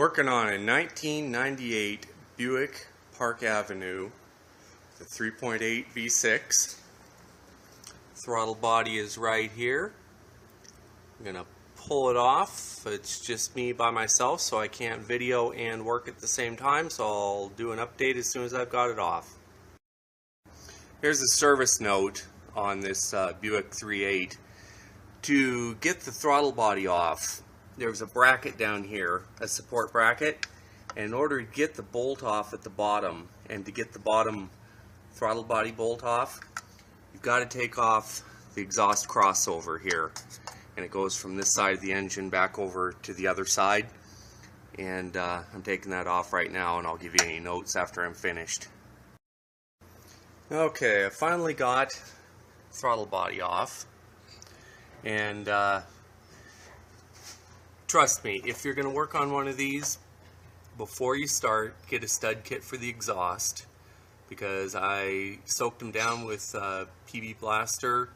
Working on a 1998 Buick Park Avenue, the 3.8 V6. Throttle body is right here. I'm going to pull it off. It's just me by myself, so I can't video and work at the same time, so I'll do an update as soon as I've got it off. Here's a service note on this Buick 3.8. To get the throttle body off, there's a bracket down here, a support bracket, and in order to get the bolt off at the bottom and to get the bottom throttle body bolt off, you've got to take off the exhaust crossover here, and it goes from this side of the engine back over to the other side, and I'm taking that off right now, and I'll give you any notes after I'm finished. Okay, I finally got throttle body off, and trust me, if you're going to work on one of these, before you start, get a stud kit for the exhaust, because I soaked them down with PB Blaster,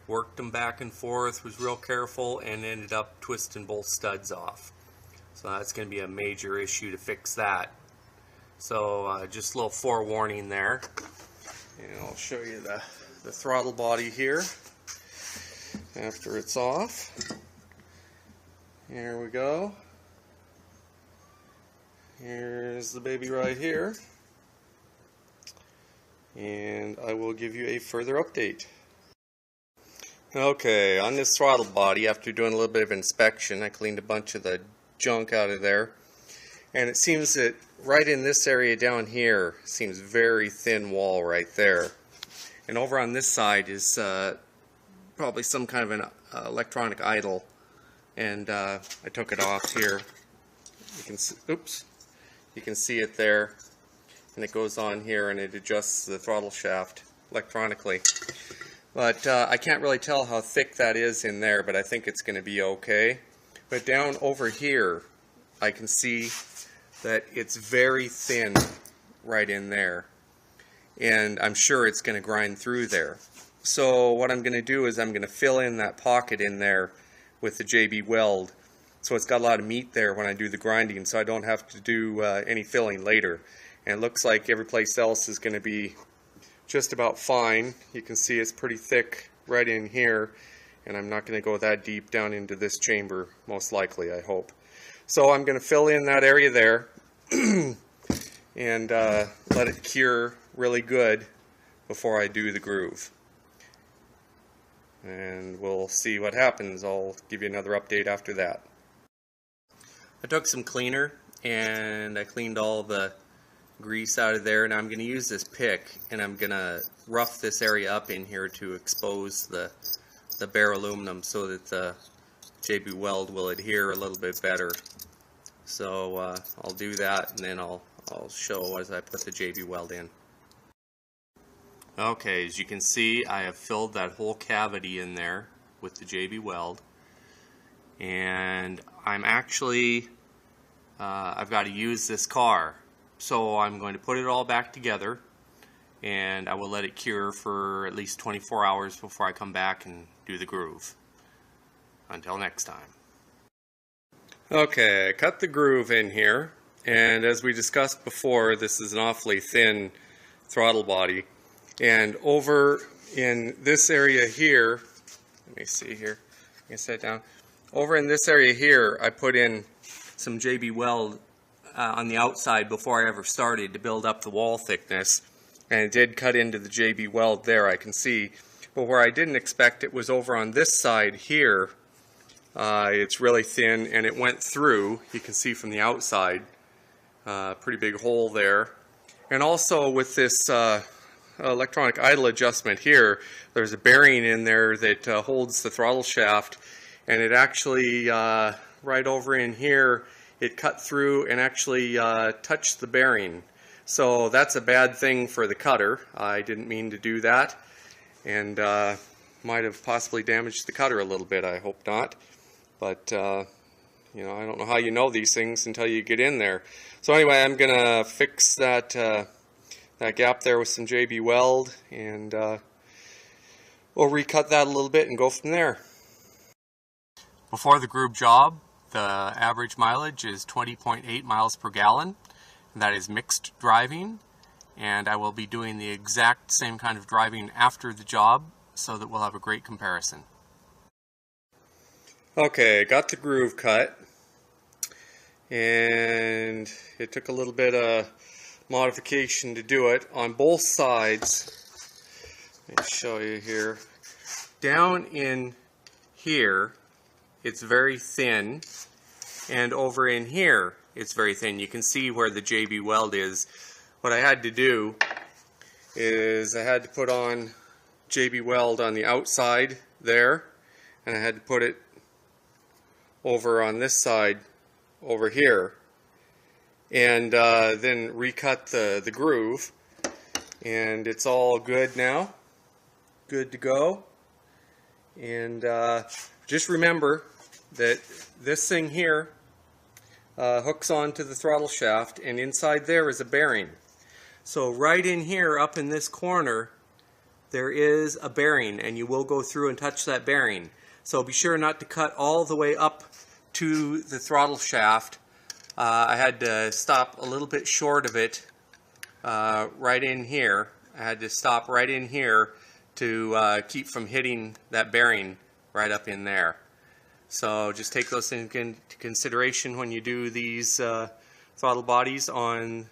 worked them back and forth, was real careful, and ended up twisting both studs off. So that's going to be a major issue to fix that. So just a little forewarning there. And I'll show you the throttle body here after it's off. Here we go. Here's the baby right here. And I will give you a further update. Okay, on this throttle body, after doing a little bit of inspection, I cleaned a bunch of the junk out of there. And it seems that right in this area down here seems very thin wall right there. And over on this side is probably some kind of an electronic idle. And I took it off here. You can see, oops, you can see it there, and it goes on here and it adjusts the throttle shaft electronically. But I can't really tell how thick that is in there, but I think it's going to be okay. But down over here, I can see that it's very thin right in there, and I'm sure it's going to grind through there. So what I'm going to do is I'm going to fill in that pocket in there with the JB weld, so it's got a lot of meat there when I do the grinding, so I don't have to do any filling later. And it looks like every place else is going to be just about fine. You can see it's pretty thick right in here, and I'm not going to go that deep down into this chamber, most likely, I hope. So I'm going to fill in that area there and let it cure really good before I do the groove. And we'll see what happens. I'll give you another update after that. I took some cleaner and I cleaned all the grease out of there, and I'm going to use this pick and I'm going to rough this area up in here to expose the bare aluminum so that the JB weld will adhere a little bit better. So I'll do that, and then I'll show as I put the JB weld in. Okay, as you can see, I have filled that whole cavity in there with the JB weld, and I'm actually I've got to use this car, so I'm going to put it all back together, and I will let it cure for at least 24 hours before I come back and do the groove. Until next time. Okay, I cut the groove in here, and as we discussed before, this is an awfully thin throttle body. And over in this area here, let me see here, let me set it down. Over in this area here, I put in some JB weld on the outside before I ever started to build up the wall thickness. And it did cut into the JB weld there, I can see. But where I didn't expect it was over on this side here. It's really thin, and it went through. You can see from the outside, pretty big hole there. And also with this electronic idle adjustment here, there's a bearing in there that holds the throttle shaft, and it actually right over in here, it cut through and actually touched the bearing. So that's a bad thing for the cutter. I didn't mean to do that, and might have possibly damaged the cutter a little bit. I hope not, but you know, I don't know how you know these things until you get in there. So anyway, I'm gonna fix that that gap there with some JB weld, and we'll recut that a little bit and go from there. Before the groove job, The average mileage is 20.8 miles per gallon. And that is mixed driving, and I will be doing the exact same kind of driving after the job so that we'll have a great comparison. Okay, got the groove cut, and it took a little bit of modification to do it on both sides. Let me show you here. Down in here it's very thin, and over in here it's very thin. You can see where the JB weld is. What I had to do is I had to put on JB weld on the outside there, and I had to put it over on this side over here, and then recut the groove, and it's all good now, good to go. And just remember that this thing here hooks onto the throttle shaft, and inside there is a bearing. So right in here, up in this corner, there is a bearing, and you will go through and touch that bearing. So be sure not to cut all the way up to the throttle shaft. I had to stop a little bit short of it right in here. I had to stop right in here to keep from hitting that bearing right up in there. So just take those into consideration when you do these throttle bodies on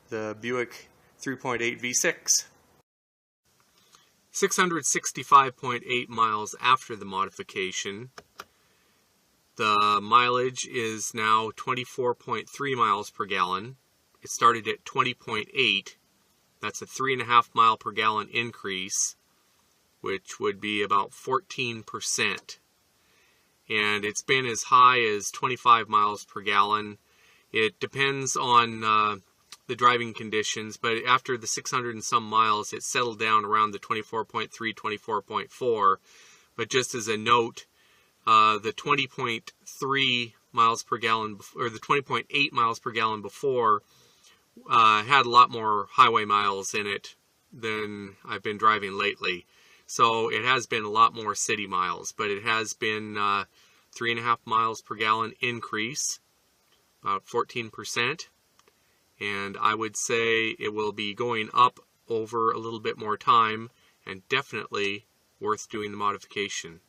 the Buick 3.8 V6. 665.8 miles after the modification. The mileage is now 24.3 miles per gallon. It started at 20.8. That's a 3.5 mile per gallon increase, which would be about 14%. And it's been as high as 25 miles per gallon. It depends on the driving conditions, but after the 600 and some miles, it settled down around the 24.3, 24.4. But just as a note, the 20.3 miles per gallon, or the 20.8 miles per gallon before, had a lot more highway miles in it than I've been driving lately. So it has been a lot more city miles, but it has been 3.5 miles per gallon increase, about 14%. And I would say it will be going up over a little bit more time, and definitely worth doing the modification.